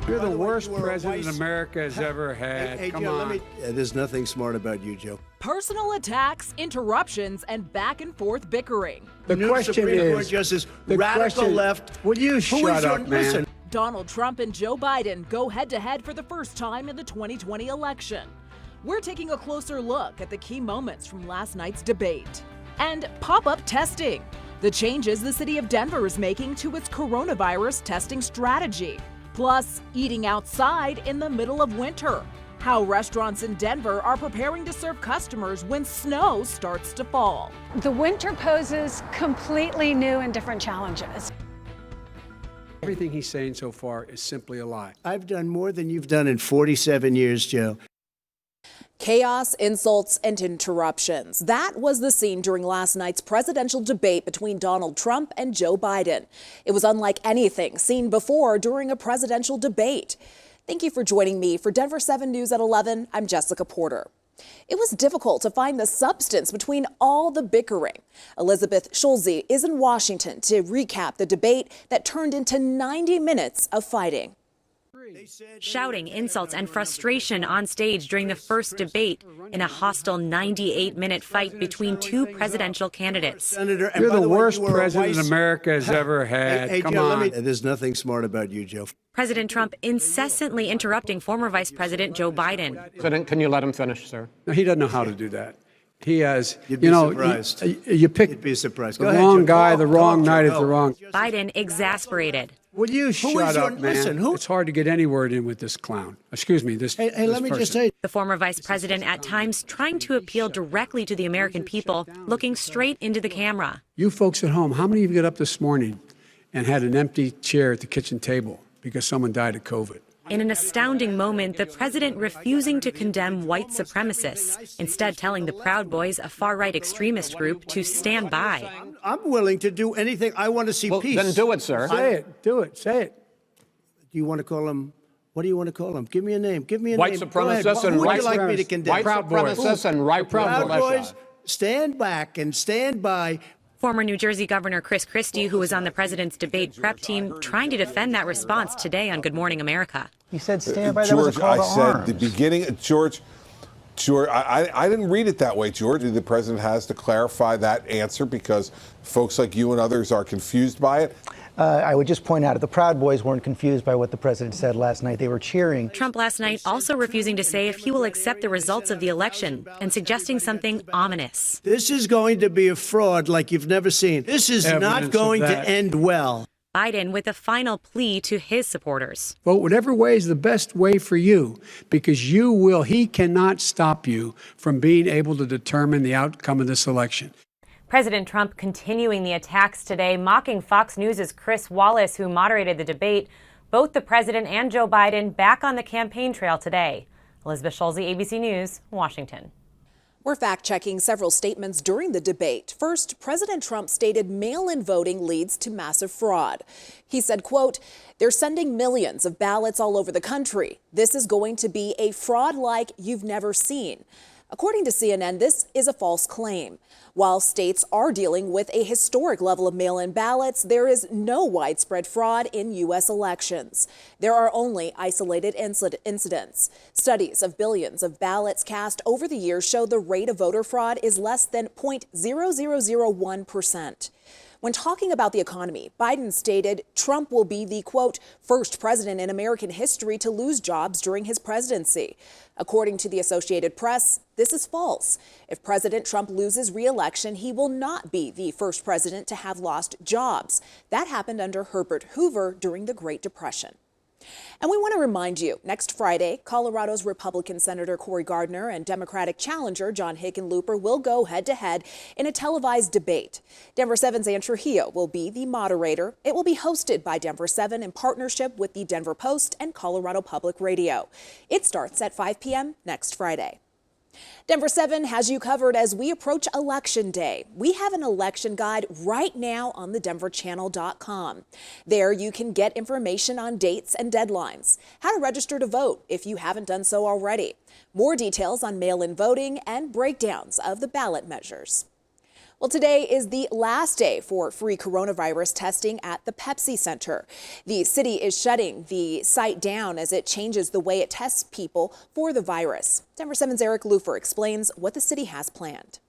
You're the worst president America has ever had. Hey, Come Joe, on. there's nothing smart about you, Joe. Personal attacks, interruptions, and back and forth bickering. The New question Supreme Court is, Justice, the radical question- left. Will you shut up, man? Listen, Donald Trump and Joe Biden go head-to-head for the first time in the 2020 election. We're taking a closer look at the key moments from last night's debate. And pop-up testing, the changes the city of Denver is making to its coronavirus testing strategy. Plus, eating outside in the middle of winter. How restaurants in Denver are preparing to serve customers when snow starts to fall. The winter poses completely new and different challenges. Everything he's saying so far is simply a lie. I've done more than you've done in 47 years, Joe. Chaos, insults, and interruptions. That was the scene during last night's presidential debate between Donald Trump and Joe Biden. It was unlike anything seen before during a presidential debate. Thank you for joining me for Denver7 News at 11. I'm Jessica Porter. It was difficult to find the substance between all the bickering. Elizabeth Schulze is in Washington to recap the debate that turned into 90 minutes of fighting. Shouting insults and frustration on stage during the first debate in a hostile 98-minute fight between two presidential candidates. Senator, You're the way, worst you were a president vice- America has ever had. Hey, Come Joe, on. there's nothing smart about you, Joe. President Trump incessantly interrupting former Vice President Joe Biden. President, can you let him finish, sir? No, he doesn't know how to do that. He has, You'd be you know, surprised. you pick You'd be surprised. the Go ahead, wrong Joe. guy, Go the on, wrong Joe, night at go. the wrong. Biden exasperated. Will you is shut your- up, man? listen, who- It's hard to get any word in with this clown. Excuse me, this. Hey, this let me just person. say, The former vice president at times trying to appeal directly to the American people, looking straight into the camera. You folks at home, how many of you got up this morning and had an empty chair at the kitchen table because someone died of COVID? In an astounding moment, the president refusing to condemn white supremacists, instead telling the Proud Boys, a far-right extremist group, to stand by. I'm willing to do anything. I want to see Well, peace. then do it, sir. Say it. Do it. Say it. Do you want to call him? What do you want to call him? Give me a name. Give me a White name. Go ahead. supremacists and Who would white you like me to supremacists. condemn? White Proud Boys. supremacists and right Proud militia. Boys, stand back and stand by. Former New Jersey Governor Chris Christie, who was on the president's debate prep team, trying to defend that response today on Good Morning America. He said stand by. That was a call to I said arms. the beginning, George, I didn't read it that way, George. The president has to clarify that answer because folks like you and others are confused by it. I would just point out that the Proud Boys weren't confused by what the president said last night. They were cheering. Trump last night also refusing to say if he will accept the results of the election and suggesting something ominous. This is going to be a fraud like you've never seen. This is Evidence not of going to that. end well. Biden with a final plea to his supporters. Vote whatever way is the best way for you, because he cannot stop you from being able to determine the outcome of this election. President Trump continuing the attacks today, mocking Fox News' Chris Wallace, who moderated the debate. Both the president and Joe Biden back on the campaign trail today. Elizabeth Schulze, ABC News, Washington. We're fact-checking several statements during the debate. First, President Trump stated mail-in voting leads to massive fraud. He said, quote, "They're sending millions of ballots all over the country. This is going to be a fraud like you've never seen." According to CNN, this is a false claim. While states are dealing with a historic level of mail-in ballots, there is no widespread fraud in U.S. elections. There are only isolated incidents. Studies of billions of ballots cast over the years show the rate of voter fraud is less than 0.0001%. When talking about the economy, Biden stated Trump will be the, quote, first president in American history to lose jobs during his presidency. According to the Associated Press, this is false. If President Trump loses re-election, he will not be the first president to have lost jobs. That happened under Herbert Hoover during the Great Depression. And we want to remind you, next Friday, Colorado's Republican Senator Cory Gardner and Democratic challenger John Hickenlooper will go head-to-head in a televised debate. Denver7's Ann Trujillo will be the moderator. It will be hosted by Denver7 in partnership with the Denver Post and Colorado Public Radio. It starts at 5 p.m. next Friday. Denver7 has you covered as we approach Election Day. We have an election guide right now on the denverchannel.com. There you can get information on dates and deadlines, how to register to vote if you haven't done so already, more details on mail-in voting, and breakdowns of the ballot measures. Well, today is the last day for free coronavirus testing at the Pepsi Center. The city is shutting the site down as it changes the way it tests people for the virus. Denver7's Eric Lufer explains what the city has planned.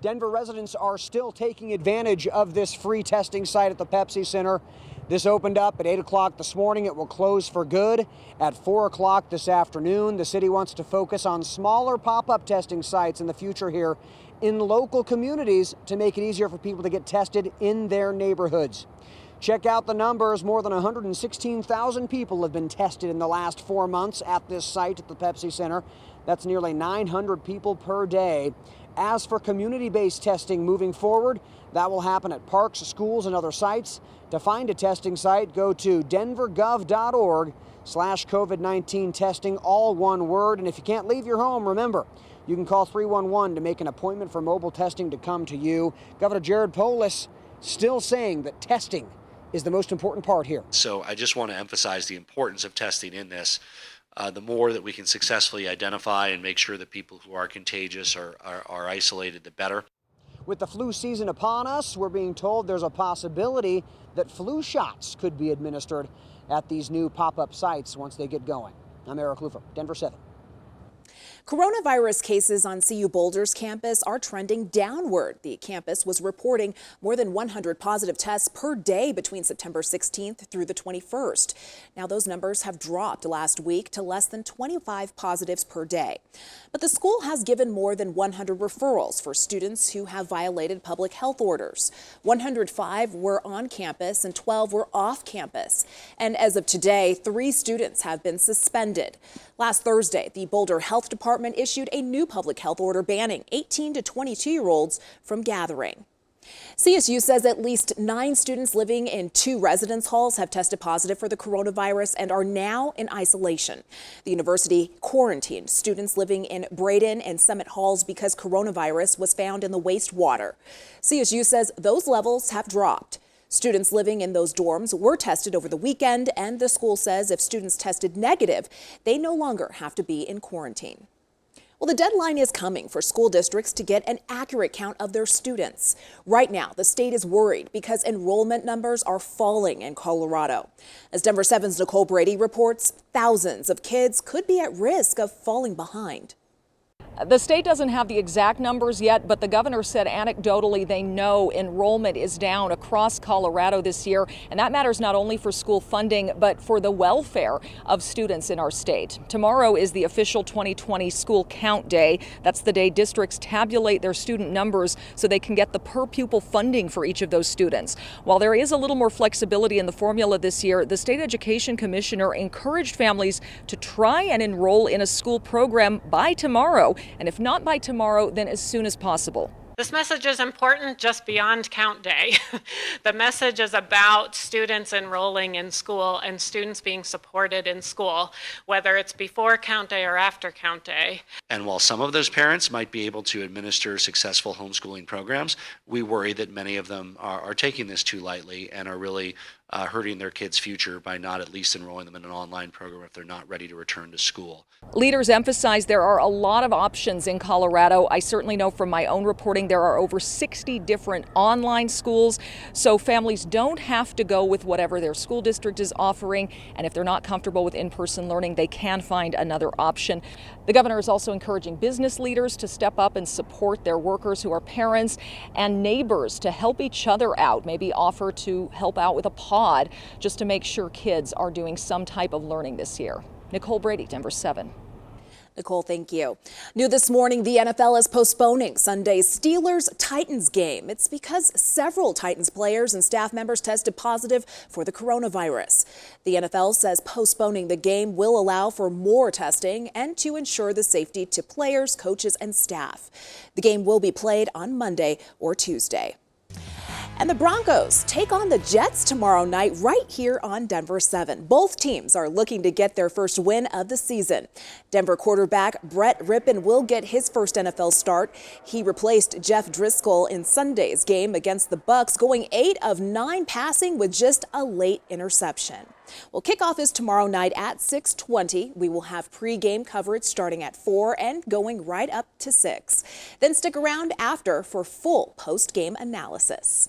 Denver residents are still taking advantage of this free testing site at the Pepsi Center. This opened up at 8 o'clock this morning. It will close for good at 4 o'clock this afternoon. The city wants to focus on smaller pop-up testing sites in the future here in local communities to make it easier for people to get tested in their neighborhoods. Check out the numbers. More than 116,000 people have been tested in the last 4 months at this site at the Pepsi Center. That's nearly 900 people per day. As for community-based testing moving forward, that will happen at parks, schools, and other sites. To find a testing site, go to denvergov.org/COVID-19 testing, all one word. And if you can't leave your home, remember, you can call 311 to make an appointment for mobile testing to come to you. Governor Jared Polis still saying that testing is the most important part here. So I just want to emphasize the importance of testing in this. The more that we can successfully identify and make sure that people who are contagious are isolated, the better. With the flu season upon us, we're being told there's a possibility that flu shots could be administered at these new pop-up sites once they get going. I'm Eric Lufer, Denver7. Coronavirus cases on CU Boulder's campus are trending downward. The campus was reporting more than 100 positive tests per day between September 16th through the 21st. Now those numbers have dropped last week to less than 25 positives per day. But the school has given more than 100 referrals for students who have violated public health orders. 105 were on campus and 12 were off campus. And as of today, 3 students have been suspended. Last Thursday, the Boulder Health Department issued a new public health order banning 18 to 22-year-olds from gathering. CSU says at least 9 students living in 2 residence halls have tested positive for the coronavirus and are now in isolation. The university quarantined students living in Braden and Summit halls because coronavirus was found in the wastewater. CSU says those levels have dropped. Students living in those dorms were tested over the weekend, and the school says if students tested negative, they no longer have to be in quarantine. Well, the deadline is coming for school districts to get an accurate count of their students. Right now, the state is worried because enrollment numbers are falling in Colorado. As Denver7's Nicole Brady reports, thousands of kids could be at risk of falling behind. The state doesn't have the exact numbers yet, but the governor said anecdotally they know enrollment is down across Colorado this year, and that matters not only for school funding, but for the welfare of students in our state. Tomorrow is the official 2020 school count day. That's the day districts tabulate their student numbers so they can get the per pupil funding for each of those students. While there is a little more flexibility in the formula this year, the state education commissioner encouraged families to try and enroll in a school program by tomorrow. And if not by tomorrow, then as soon as possible. This message is important just beyond count day. The message is about students enrolling in school and students being supported in school, whether it's before count day or after count day. And while some of those parents might be able to administer successful homeschooling programs, we worry that many of them are taking this too lightly and are really hurting their kids' future by not at least enrolling them in an online program if they're not ready to return to school. Leaders emphasize there are a lot of options in Colorado. I certainly know from my own reporting there are over 60 different online schools, so families don't have to go with whatever their school district is offering, and if they're not comfortable with in-person learning, they can find another option. The governor is also encouraging business leaders to step up and support their workers who are parents, and neighbors to help each other out, maybe offer to help out with a pod just to make sure kids are doing some type of learning this year. Nicole Brady, Denver7. Nicole, thank you. New this morning, the NFL is postponing Sunday's Steelers-Titans game. It's because several Titans players and staff members tested positive for the coronavirus. The NFL says postponing the game will allow for more testing and to ensure the safety to players, coaches, and staff. The game will be played on Monday or Tuesday. And the Broncos take on the Jets tomorrow night right here on Denver7. Both teams are looking to get their first win of the season. Denver quarterback Brett Rippon will get his first NFL start. He replaced Jeff Driscoll in Sunday's game against the Bucs, going 8 of 9 passing with just a late interception. Well, kickoff is tomorrow night at 6:20. We will have pregame coverage starting at 4 and going right up to 6. Then stick around after for full post-game analysis.